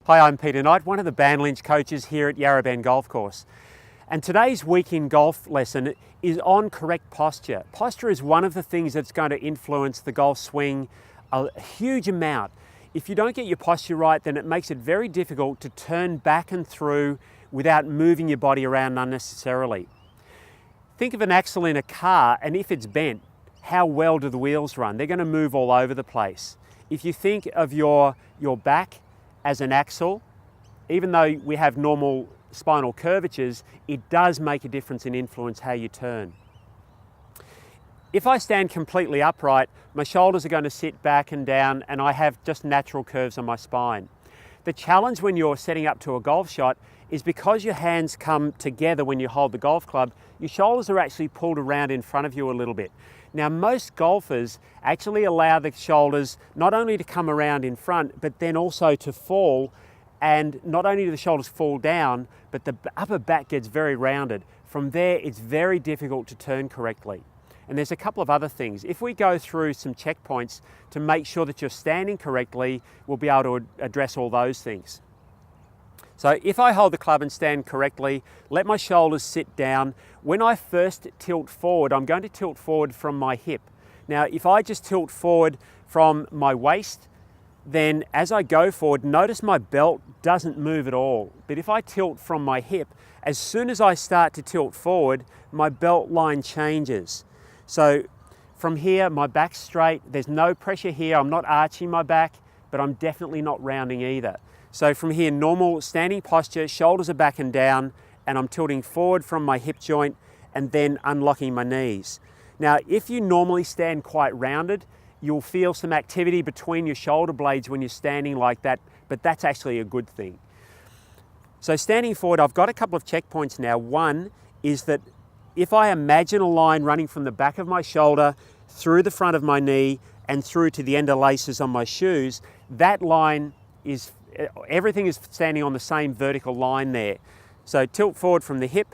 Hi, I'm Peter Knight, one of the Bandlinge coaches here at Yarra Bend Golf Course. And today's weekend golf lesson is on correct posture. Posture is one of the things that's going to influence the golf swing a huge amount. If you don't get your posture right, then it makes it very difficult to turn back and through without moving your body around unnecessarily. Think of an axle in a car, and if it's bent, how well do the wheels run? They're going to move all over the place. If you think of your back as an axle, even though we have normal spinal curvatures, it does make a difference and influence how you turn. If I stand completely upright, my shoulders are going to sit back and down, and I have just natural curves on my spine. The challenge when you're setting up to a golf shot is because your hands come together when you hold the golf club, your shoulders are actually pulled around in front of you a little bit. Now, most golfers actually allow the shoulders not only to come around in front, but then also to fall, and not only do the shoulders fall down, but the upper back gets very rounded. From there, it's very difficult to turn correctly. And there's a couple of other things. If we go through some checkpoints to make sure that you're standing correctly, we'll be able to address all those things. So if I hold the club and stand correctly, let my shoulders sit down. When I first tilt forward, I'm going to tilt forward from my hip. Now, if I just tilt forward from my waist, then as I go forward, notice my belt doesn't move at all. But if I tilt from my hip, as soon as I start to tilt forward, my belt line changes. So from here, my back's straight. There's no pressure here. I'm not arching my back, but I'm definitely not rounding either. So from here, normal standing posture, shoulders are back and down, and I'm tilting forward from my hip joint and then unlocking my knees. Now, if you normally stand quite rounded, you'll feel some activity between your shoulder blades when you're standing like that, but that's actually a good thing. So standing forward, I've got a couple of checkpoints now. One is that if I imagine a line running from the back of my shoulder through the front of my knee and through to the interlaces on my shoes, that line is, everything is standing on the same vertical line there. So tilt forward from the hip,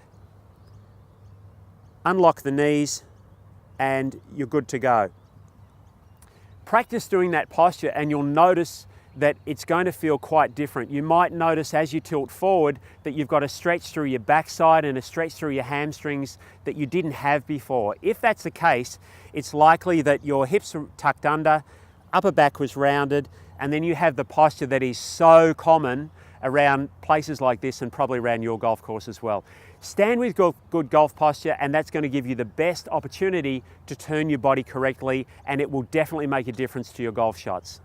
unlock the knees, and you're good to go. Practice doing that posture and you'll notice that it's going to feel quite different. You might notice as you tilt forward that you've got a stretch through your backside and a stretch through your hamstrings that you didn't have before. If that's the case, it's likely that your hips are tucked under, upper back was rounded, and then you have the posture that is so common around places like this and probably around your golf course as well. Stand with good golf posture, and that's going to give you the best opportunity to turn your body correctly, and it will definitely make a difference to your golf shots.